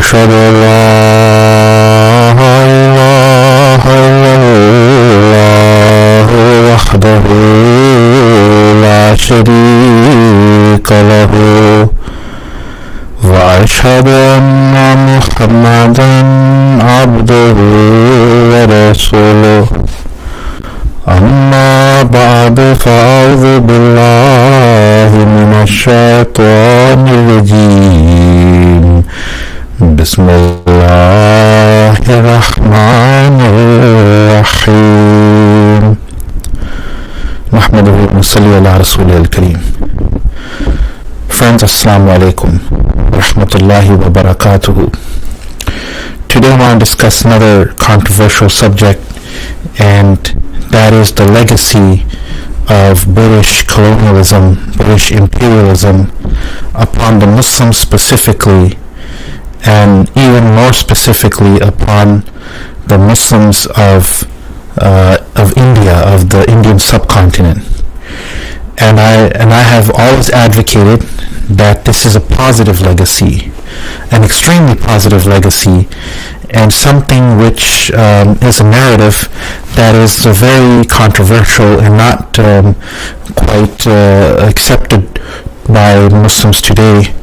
وأشهد أن لا إله إلا الله وحده لا شريك له وأشهد أن محمدا عبده ورسوله أما بعد فأعوذ بالله من الشيطان الرجيم بسم الله الرحمن الرحيم نحمده ونصلي على رسوله الكريم. Friends, Assalamu alaikum wa rahmatullahi wa barakatuhu. Today I want to discuss another controversial subject, and that is the legacy of British colonialism, British imperialism upon the Muslims specifically, and even more specifically upon the Muslims of India, of the Indian subcontinent. And I have always advocated that this is a positive legacy, an extremely positive legacy, and something which is a narrative that is very controversial and not quite accepted by Muslims today,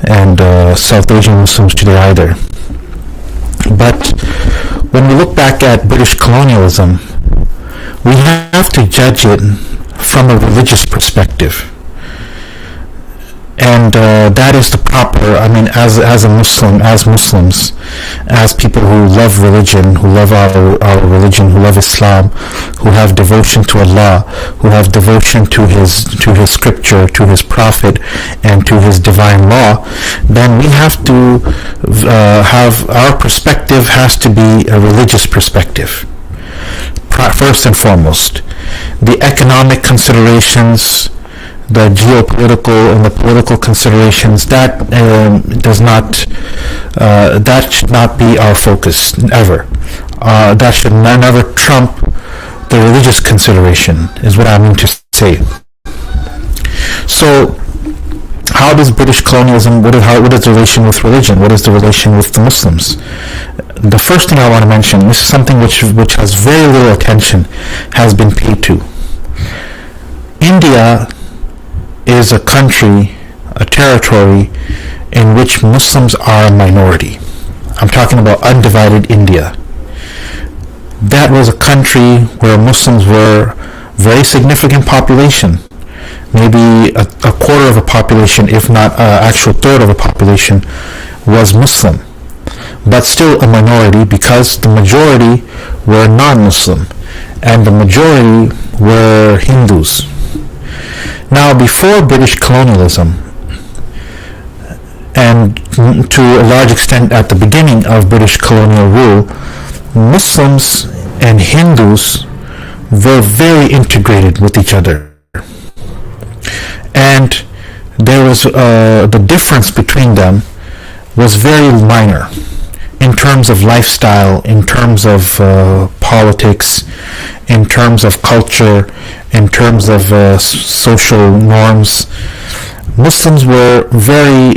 and South Asian Muslims today either. But when we look back at British colonialism, we have to judge it from a religious perspective. And that is the proper, as a Muslim, as Muslims, as people who love religion, who love our religion, who love Islam, who have devotion to Allah, who have devotion to his scripture, to his prophet, and to his divine law, then we have to have, our perspective has to be a religious perspective. First and foremost, the economic considerations, the geopolitical and the political considerations, that should not be our focus ever. That should never trump the religious consideration, is what I mean to say. So, how does British colonialism, what is the relation with religion? What is the relation with the Muslims? The first thing I want to mention, this is something which has very little attention has been paid to. India is a country, a territory in which Muslims are a minority. I'm talking about undivided India. That was a country where Muslims were very significant population. Maybe a quarter of a population, if not an actual third of a population, was Muslim. But still a minority, because the majority were non-Muslim and the majority were Hindus. Now, before British colonialism, and to a large extent at the beginning of British colonial rule, Muslims and Hindus were very integrated with each other. And there was the difference between them was very minor in terms of lifestyle, in terms of politics, in terms of culture, in terms of social norms. Muslims were very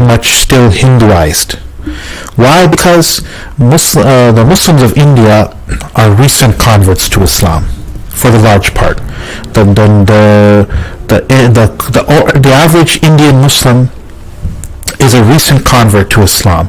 much still Hinduized. Why? Because the Muslims of India are recent converts to Islam, for the large part. The average Indian Muslim is a recent convert to Islam.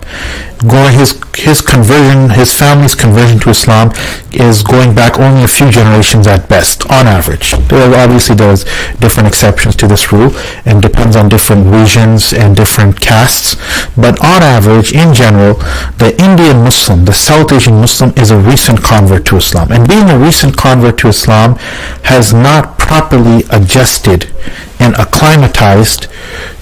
His conversion, his family's conversion to Islam is going back only a few generations at best, on average. Obviously, there's different exceptions to this rule, and depends on different regions and different castes. But on average, in general, the Indian Muslim, the South Asian Muslim, is a recent convert to Islam. And being a recent convert to Islam has not properly adjusted and acclimatized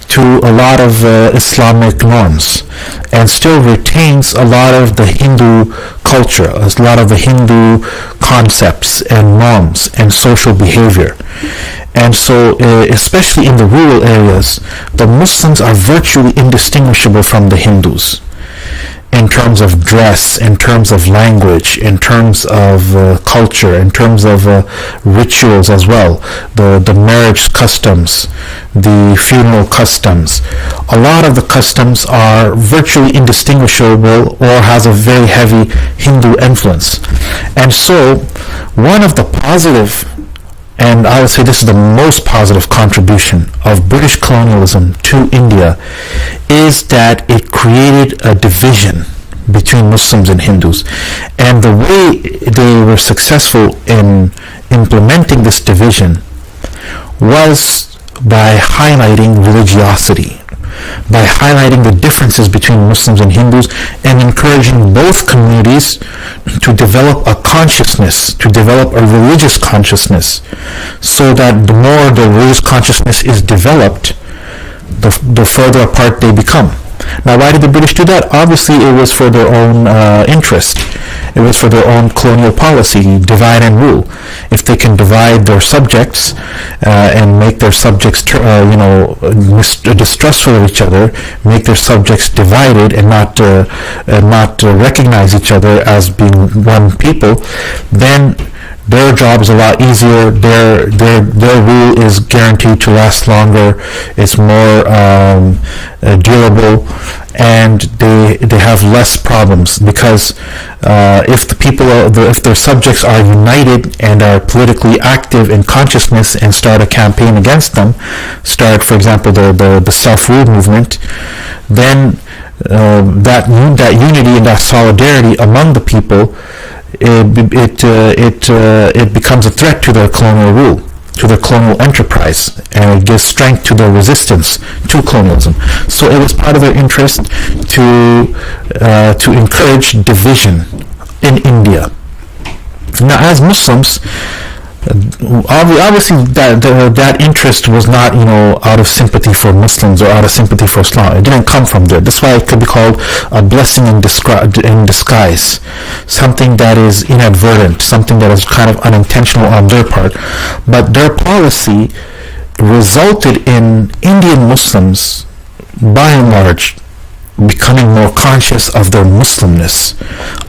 to a lot of Islamic norms, and still retains a lot of the Hindu culture, a lot of the Hindu concepts and norms and social behavior. And so, especially in the rural areas, the Muslims are virtually indistinguishable from the Hindus. in terms of dress, in terms of language, in terms of culture, in terms of rituals as well, the marriage customs, the funeral customs. A lot of the customs are virtually indistinguishable or has a very heavy Hindu influence. And so one of the positive, and I would say this is the most positive contribution of British colonialism to India, is that it created a division between Muslims and Hindus. And the way they were successful in implementing this division was by highlighting religiosity, by highlighting the differences between Muslims and Hindus, and encouraging both communities to develop a consciousness, to develop a religious consciousness, so that the more the religious consciousness is developed, the further apart they become. Now, why did the British do that? Obviously, it was for their own interest. It was for their own colonial policy, divide and rule. If they can divide their subjects and make their subjects, distrustful of each other, make their subjects divided and not recognize each other as being one people, then their job is a lot easier. Their rule is guaranteed to last longer. It's more durable, and they have less problems, because if the people if their subjects are united and are politically active in consciousness and start a campaign against them, for example, the self-rule movement, then that unity and that solidarity among the people, it becomes a threat to their colonial rule, to their colonial enterprise, and it gives strength to their resistance to colonialism. So it was part of their interest to encourage division in India. Now, as Muslims, obviously that interest was not, out of sympathy for Muslims or out of sympathy for Islam. It didn't come from there. That's why it could be called a blessing in disguise, something that is inadvertent, something that is kind of unintentional on their part. But their policy resulted in Indian Muslims, by and large, becoming more conscious of their Muslimness,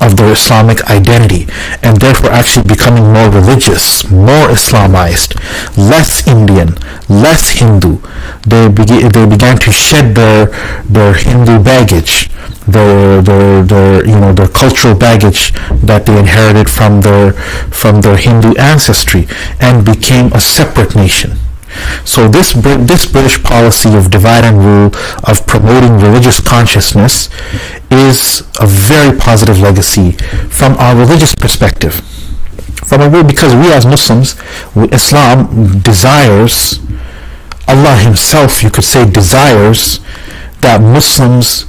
of their Islamic identity, and therefore actually becoming more religious, more Islamized, less Indian, less Hindu. They began to shed their Hindu baggage, their cultural baggage that they inherited from their Hindu ancestry, and became a separate nation. So this British policy of divide and rule, of promoting religious consciousness, is a very positive legacy from our religious perspective. Because we as Muslims, Islam desires, Allah Himself, you could say, desires that Muslims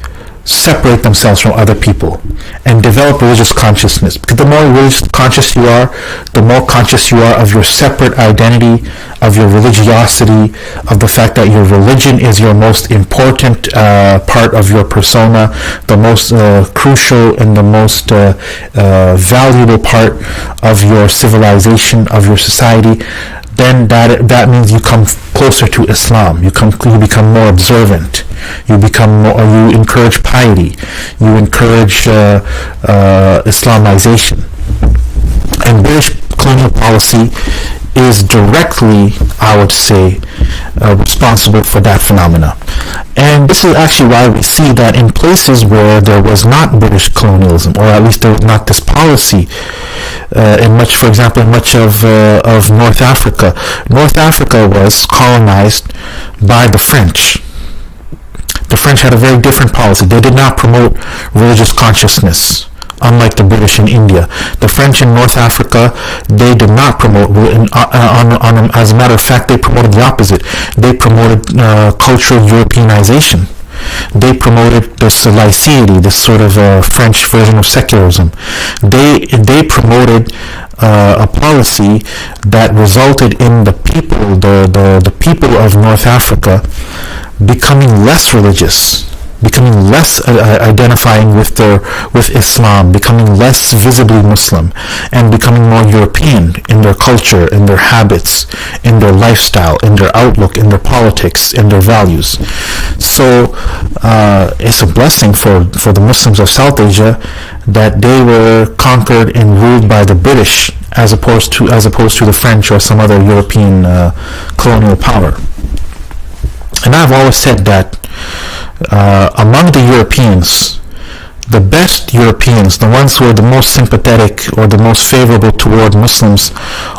separate themselves from other people and develop religious consciousness. Because the more religious conscious you are, the more conscious you are of your separate identity, of your religiosity, of the fact that your religion is your most important part of your persona, the most crucial and the most valuable part of your civilization, of your society. Then that means you come closer to Islam. You become more observant. You encourage piety. You encourage Islamization. And British colonial policy is directly, I would say, responsible for that phenomena. And this is actually why we see that in places where there was not British colonialism, or at least there was not this policy, for example, in much of North Africa. North Africa was colonized by the French. The French had a very different policy. They did not promote religious consciousness, unlike the British in India. The French in North Africa, they did not promote, as a matter of fact, they promoted the opposite. They promoted cultural Europeanization. They promoted this laicity, this sort of French version of secularism. They promoted a policy that resulted in the people of North Africa becoming less religious, becoming less identifying with Islam, becoming less visibly Muslim, and becoming more European in their culture, in their habits, in their lifestyle, in their outlook, in their politics, in their values. So it's a blessing for the Muslims of South Asia that they were conquered and ruled by the British as opposed to the French or some other European colonial power. And I've always said that among the Europeans, the best Europeans, the ones who are the most sympathetic or the most favorable toward Muslims,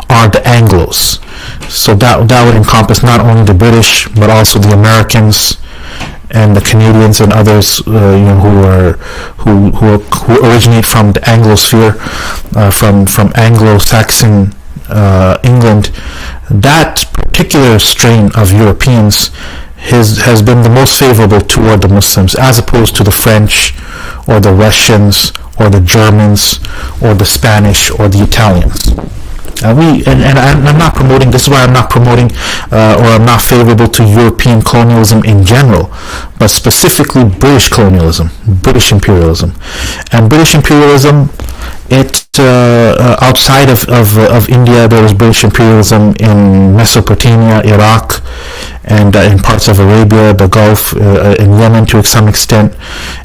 are the Anglos. So that would encompass not only the British but also the Americans and the Canadians and others, who originate from the Anglosphere, from Anglo-Saxon England. That particular strain of Europeans has been the most favorable toward the Muslims, as opposed to the French or the Russians or the Germans or the Spanish or the Italians. And I'm not promoting, this is why I'm not promoting or I'm not favorable to European colonialism in general, but specifically British colonialism, British imperialism. And British imperialism, outside of India, there was British imperialism in Mesopotamia, Iraq, and in parts of Arabia, the Gulf, in Yemen to some extent,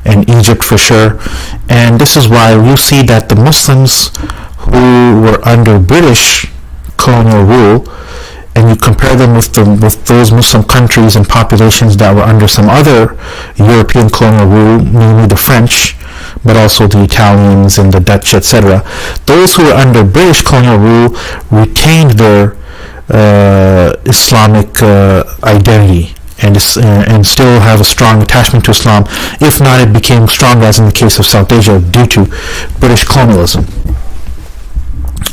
and Egypt for sure. And this is why you see that the Muslims who were under British colonial rule, and you compare them with those Muslim countries and populations that were under some other European colonial rule, namely the French, but also the Italians and the Dutch, etc. Those who were under British colonial rule retained their Islamic identity and still have a strong attachment to Islam. If not, it became strong, as in the case of South Asia, due to British colonialism.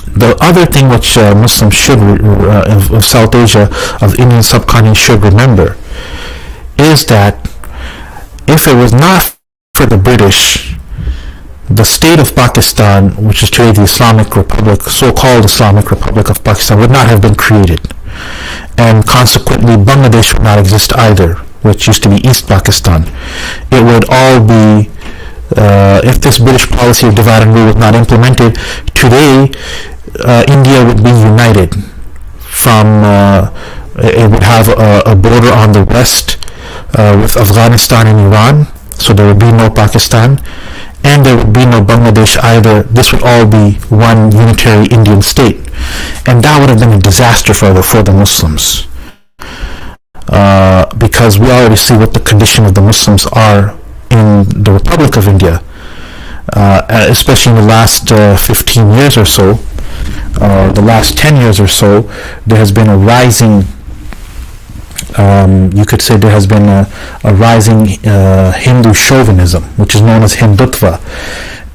The other thing which Muslims should, of South Asia, of Indian subcontinent, should remember is that if it was not for the British, the state of Pakistan, which is today the Islamic Republic, so-called Islamic Republic of Pakistan, would not have been created. And consequently, Bangladesh would not exist either, which used to be East Pakistan. It would all be, if this British policy of divide and rule was not implemented, today India would be united from, it would have a border on the west with Afghanistan and Iran, so there would be no Pakistan, and there would be no Bangladesh either. This would all be one unitary Indian state, and that would have been a disaster for the Muslims, because we already see what the condition of the Muslims are in the Republic of India, especially in the last 15 years or so, the last 10 years or so. There has been a rising, you could say there has been a rising Hindu chauvinism, which is known as Hindutva.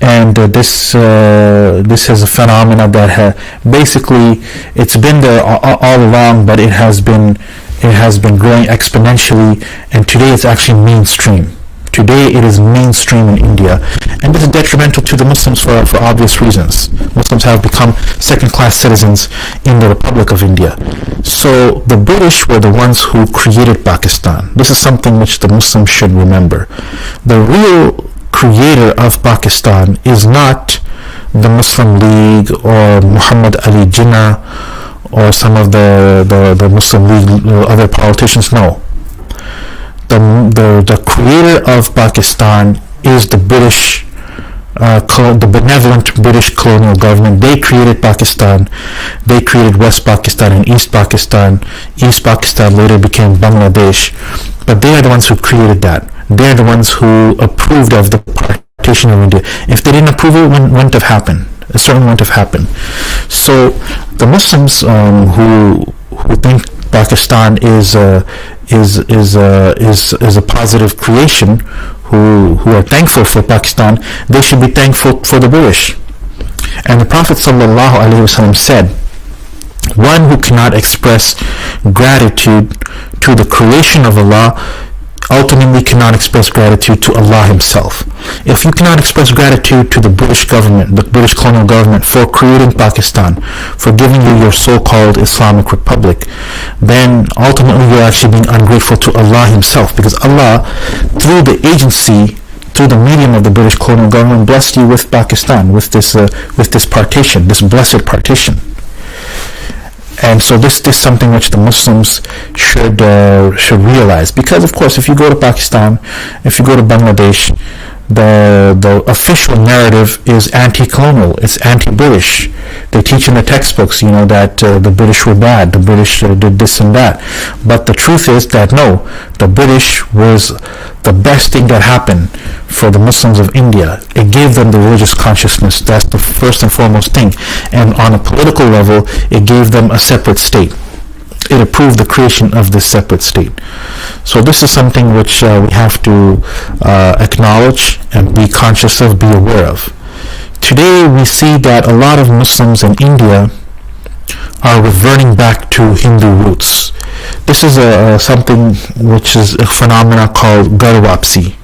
And this is a phenomena that basically it's been there all along, but it has been growing exponentially, and today it's actually mainstream. Today it is mainstream in India, and this is detrimental to the Muslims for obvious reasons. Muslims have become second-class citizens in the Republic of India. So the British were the ones who created Pakistan. This is something which the Muslims should remember. The real creator of Pakistan is not the Muslim League or Muhammad Ali Jinnah or some of the Muslim League other politicians. No. The creator of Pakistan is the British, the benevolent British colonial government. They created Pakistan. They created West Pakistan and East Pakistan. East Pakistan later became Bangladesh. But they are the ones who created that. They are the ones who approved of the partition of India. If they didn't approve it, it wouldn't have happened. It certainly wouldn't have happened. So the Muslims who think Pakistan is a positive creation, who are thankful for Pakistan, they should be thankful for the British. And the Prophet ﷺ said, one who cannot express gratitude to the creation of Allah ultimately cannot express gratitude to Allah Himself. If you cannot express gratitude to the British government, the British colonial government, for creating Pakistan, for giving you your so-called Islamic Republic, then ultimately you're actually being ungrateful to Allah Himself, because Allah, through the agency, through the medium of the British colonial government, blessed you with Pakistan, with this partition, this blessed partition. And so this is something which the Muslims should realize, because of course if you go to Pakistan, if you go to Bangladesh, the official narrative is anti-colonial, it's anti-British. They teach in the textbooks, that the British were bad, the British did this and that. But the truth is that no, the British was the best thing that happened for the Muslims of India. It gave them the religious consciousness. That's the first and foremost thing. And on a political level, it gave them a separate state. It approved the creation of this separate state. So this is something which we have to acknowledge and be conscious of, be aware of. Today we see that a lot of Muslims in India are reverting back to Hindu roots. This is something which is a phenomena called Garwapsi,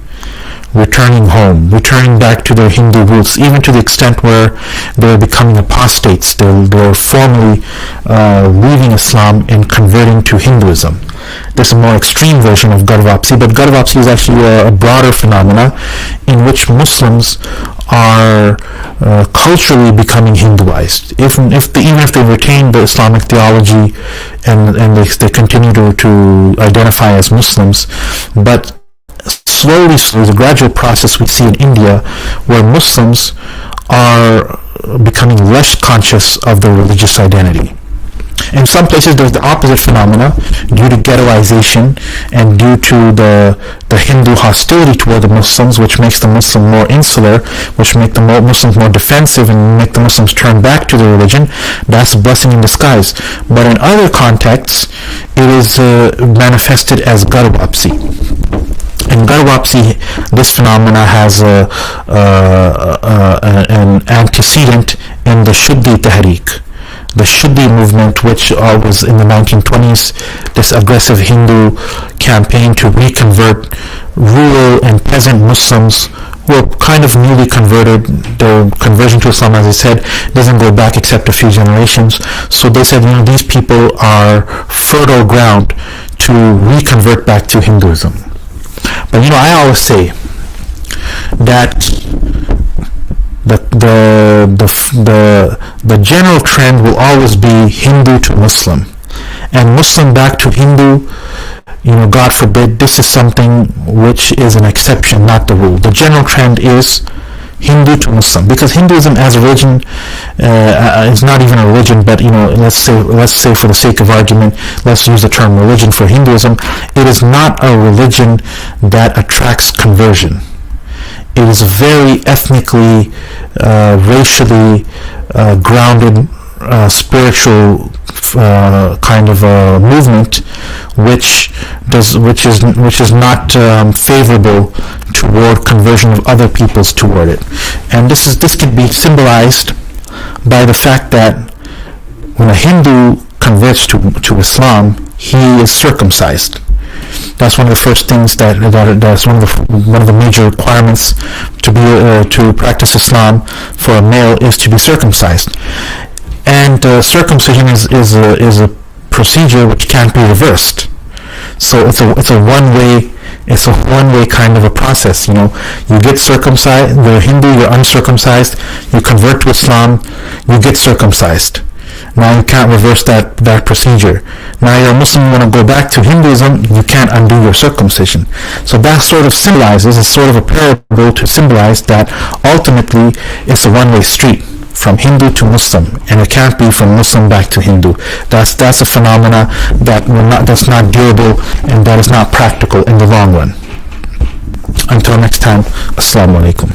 returning home, returning back to their Hindu roots, even to the extent where they're becoming apostates. They're formally leaving Islam and converting to Hinduism. This is a more extreme version of Garwapsi, but Garwapsi is actually a broader phenomena in which Muslims are culturally becoming Hinduized. Even if they retain the Islamic theology and they continue to identify as Muslims, but slowly, there's a gradual process we see in India where Muslims are becoming less conscious of their religious identity. In some places there's the opposite phenomena due to ghettoization and due to the Hindu hostility toward the Muslims, which makes the Muslim more insular, which make the Muslims more defensive and make the Muslims turn back to their religion. That's a blessing in disguise. But in other contexts, it is manifested as Garwapsi. In Garwapsi, this phenomena has an antecedent in the Shuddhi Tahrik, the Shuddhi movement, which was in the 1920s, this aggressive Hindu campaign to reconvert rural and peasant Muslims who were kind of newly converted. Their conversion to Islam, as I said, doesn't go back except a few generations. So they said, these people are fertile ground to reconvert back to Hinduism. But I always say that the general trend will always be Hindu to Muslim, and Muslim back to Hindu. God forbid, this is something which is an exception, not the rule. The general trend is Hindu to Muslim, because Hinduism as a religion is not even a religion, but let's say for the sake of argument, let's use the term religion for Hinduism. It is not a religion that attracts conversion. It is a very ethnically, racially grounded, spiritual kind of a movement, which is not favorable toward conversion of other peoples toward it. And this can be symbolized by the fact that when a Hindu converts to Islam, he is circumcised. That's one of the first things that's one of the major requirements to practice Islam for a male, is to be circumcised. And circumcision is a procedure which can't be reversed. So it's a one-way kind of a process. You get circumcised, you're Hindu, you're uncircumcised, you convert to Islam, you get circumcised. Now you can't reverse that procedure. Now you're a Muslim, you want to go back to Hinduism, you can't undo your circumcision. So that sort of symbolizes, it's sort of a parable to symbolize that ultimately it's a one-way street from Hindu to Muslim, and it can't be from Muslim back to Hindu. That's a phenomena that's not durable and that is not practical in the long run. Until next time, Assalamu alaikum.